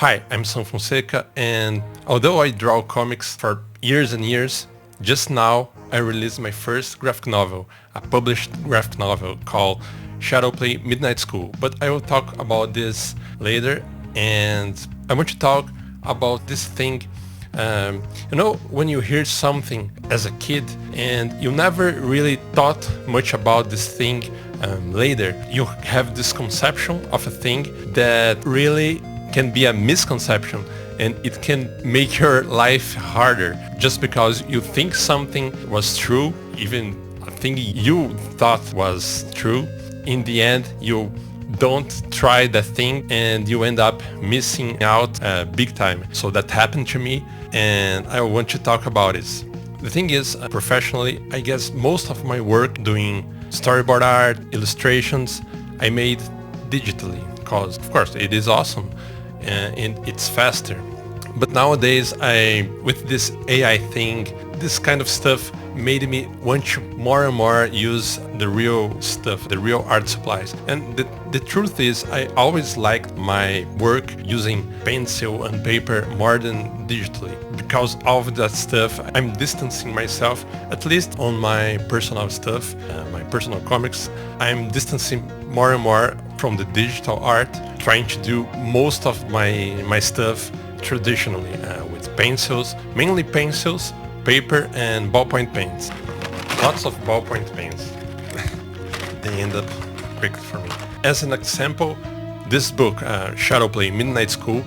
Hi, I'm Sam Fonseca, and although I draw comics for years and years, just now I released my first graphic novel, a published graphic novel called Shadowplay Midnight School. But I will talk about this later, and I want to talk about this thing. When you hear something as a kid and you never really thought much about this thing later, you have this conception of a thing that really can be a misconception, and it can make your life harder just because you think something was true, even a thing you thought was true. In the end, you don't try that thing and you end up missing out big time. So that happened to me, and I want to talk about it. The thing is, professionally, I guess most of my work doing storyboard art, illustrations, I made digitally because, of course, it is awesome and it's faster. But nowadays, with this AI thing, this kind of stuff made me want to more and more use the real stuff, the real art supplies. And the truth is, I always liked my work using pencil and paper more than digitally. Because of that stuff, I'm distancing myself, at least on my personal stuff, my personal comics. I'm distancing more and more from the digital art, trying to do most of my stuff traditionally with pencils, mainly pencils, paper and ballpoint pens. Lots of ballpoint pens. They end up quick for me. As an example, this book, Shadowplay Midnight School,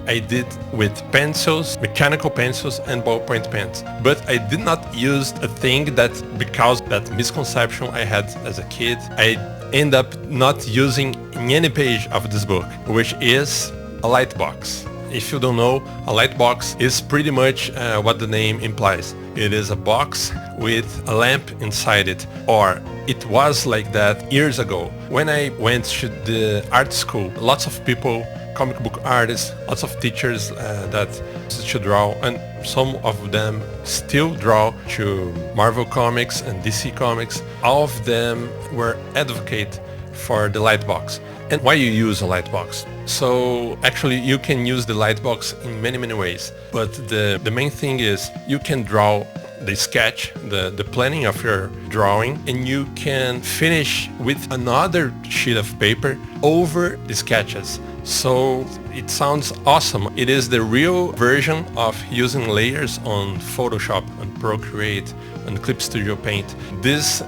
I did with pencils, mechanical pencils and ballpoint pens. But I did not use a thing that, because that misconception I had as a kid, I end up not using in any page of this book, which is a light box. If you don't know, a light box is pretty much what the name implies. It is a box with a lamp inside it, or it was like that years ago. When I went to the art school, lots of people, comic book artists, lots of teachers that should draw, and some of them still draw to Marvel Comics and DC Comics. All of them were advocate for the light box. And why you use a light box? So actually you can use the light box in many ways, but the main thing is you can draw the sketch, the planning of your drawing, and you can finish with another sheet of paper over the sketches. So it sounds awesome. It is the real version of using layers on Photoshop and Procreate and Clip Studio Paint. These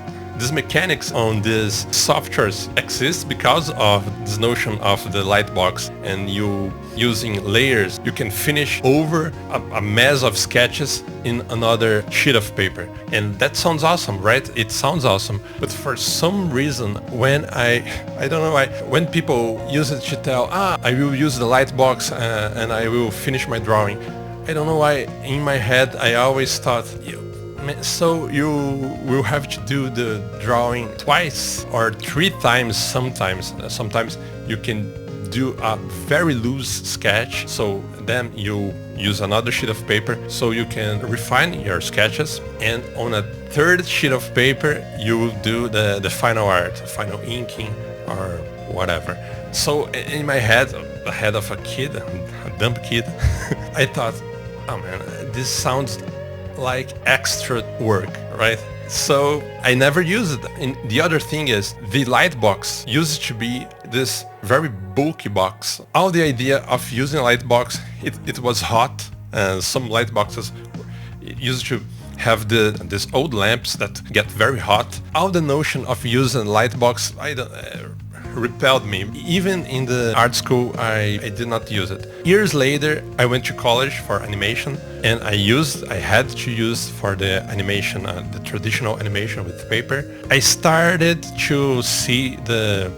mechanics on these softwares exist because of this notion of the light box, and you using layers, you can finish over a mess of sketches in another sheet of paper. And that sounds awesome, right? It sounds awesome. But for some reason, when when people use it to tell, I will use the light box and I will finish my drawing, I don't know why in my head I always thought, so you will have to do the drawing twice or 3 times sometimes. Sometimes you can do a very loose sketch, so then you use another sheet of paper so you can refine your sketches, and on a third sheet of paper you will do the final art, final inking or whatever. So in my head, the head of a kid, a dumb kid, I thought, oh man, this sounds like extra work, right? So I never use it. And the other thing is, the light box used to be this very bulky box. All the idea of using a light box, it was hot, and some light boxes used to have these old lamps that get very hot. All the notion of using a light box, repelled me. Even in the art school, I did not use it. Years later, I went to college for animation, and I had to use for the animation, the traditional animation with paper. I started to see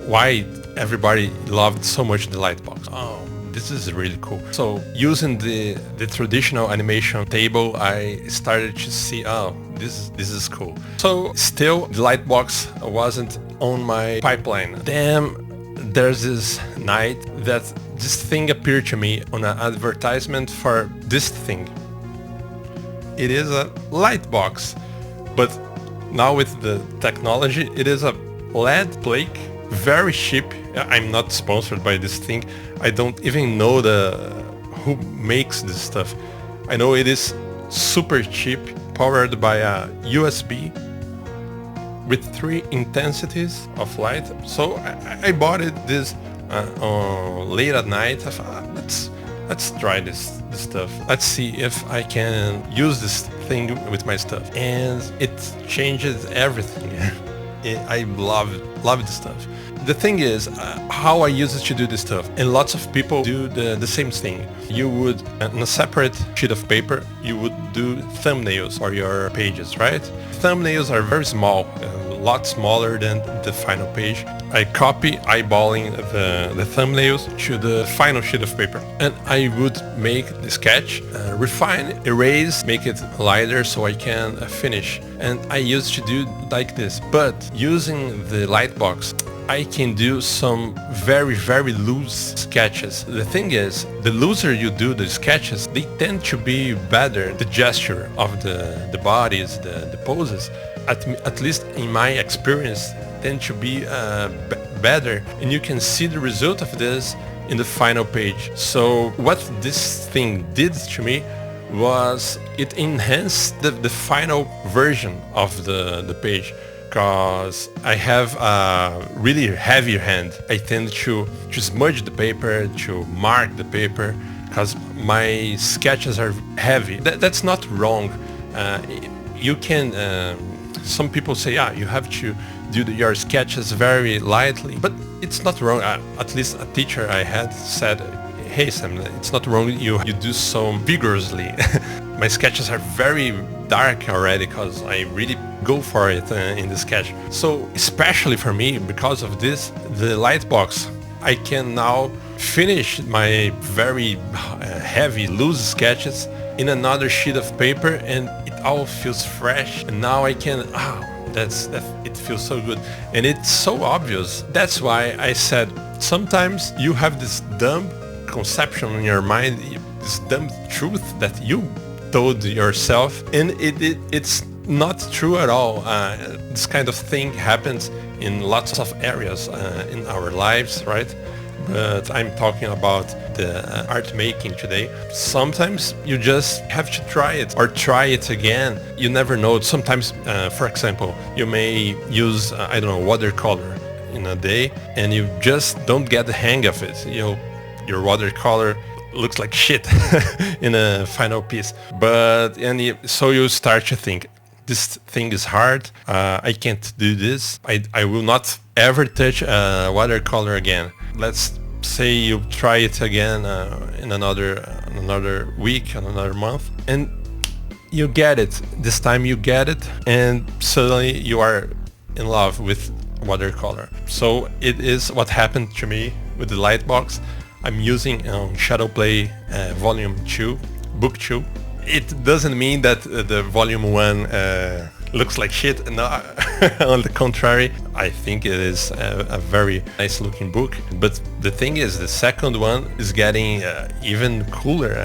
why everybody loved so much the light box. Oh, this is really cool. So using the traditional animation table, I started to see, this is cool. So still, the light box wasn't on my pipeline. Then there's this night that this thing appeared to me on an advertisement for this thing. It is a light box, but now with the technology, it is a LED plate very cheap. I'm not sponsored by this thing. I don't even know who makes this stuff. I know it is super cheap, powered by a USB with 3 intensities of light. So I bought this late at night. I thought, let's try this stuff. Let's see if I can use this thing with my stuff. And it changes everything. I love this stuff. The thing is, how I use it to do this stuff, and lots of people do the same thing. You would, on a separate sheet of paper, you would do thumbnails for your pages, right? Thumbnails are very small, a lot smaller than the final page. I copy eyeballing the thumbnails to the final sheet of paper, and I would make the sketch, refine, erase, make it lighter so I can finish. And I used to do like this, but using the Lightbox, I can do some very, very loose sketches. The thing is, the looser you do the sketches, they tend to be better. The gesture of the bodies, the poses, at least in my experience, tend to be better. And you can see the result of this in the final page. So what this thing did to me was it enhanced the final version of the page. Because I have a really heavy hand. I tend to smudge the paper, to mark the paper, because my sketches are heavy. That's not wrong. You can, some people say, you have to do your sketches very lightly, but it's not wrong. At least a teacher I had said, hey Sam, it's not wrong you do so vigorously. My sketches are very dark already because I really go for it in the sketch. So especially for me, because of this, the Lightbox, I can now finish my very heavy, loose sketches in another sheet of paper, and it all feels fresh. And now I can, it feels so good. And it's so obvious. That's why I said, sometimes you have this dumb conception in your mind, this dumb truth that you told yourself, and it's not true at all. This kind of thing happens in lots of areas in our lives, right? But I'm talking about the art making today. Sometimes you just have to try it or try it again. You never know. Sometimes, for example, you may use, watercolor in a day, and you just don't get the hang of it. Your watercolor looks like shit in a final piece. So you start to think, this thing is hard, I can't do this, I will not ever touch watercolor again. Let's say you try it again in another week, another month, and you get it. This time you get it, and suddenly you are in love with watercolor. So it is what happened to me with the Lightbox. I'm using Shadowplay Volume 2, Book 2. It doesn't mean that the Volume 1 looks like shit. No, on the contrary, I think it is a very nice looking book. But the thing is, the second one is getting even cooler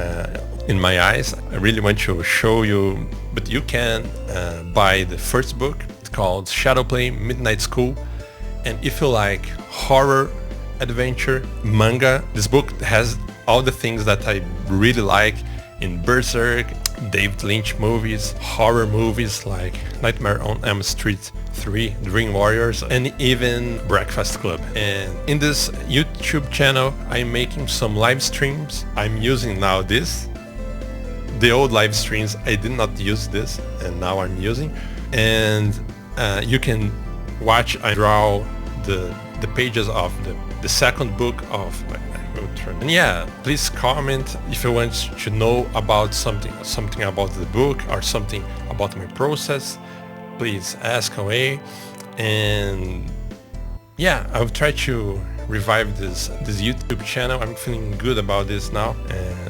in my eyes. I really want to show you, but you can buy the first book. It's called Shadowplay Midnight School. And if you like horror, adventure, manga, this book has all the things that I really like in Berserk, David Lynch movies, horror movies like Nightmare on Elm Street 3, Dream Warriors, and even Breakfast Club. And in this YouTube channel, I'm making some live streams. I'm using now this. The old live streams, I did not use this, and now I'm using. And you can watch, I draw the pages of the second book of and yeah, please comment if you want to know about something about the book or something about my process. Please ask away, and yeah, I'll try to revive this YouTube channel. I'm feeling good about this now.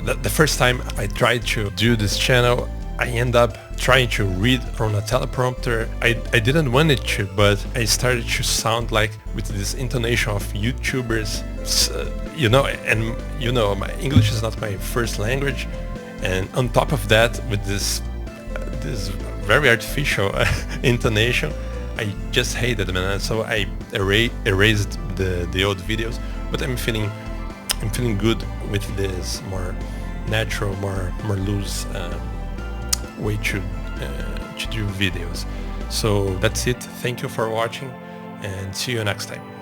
The first time I tried to do this channel, I end up trying to read from a teleprompter. I didn't want it to, but I started to sound like with this intonation of YouTubers, my English is not my first language, and on top of that, with this very artificial intonation, I just hated it, man. So I erased the old videos, but I'm feeling good with this more natural, more loose way to do videos. So that's it. Thank you for watching, and see you next time.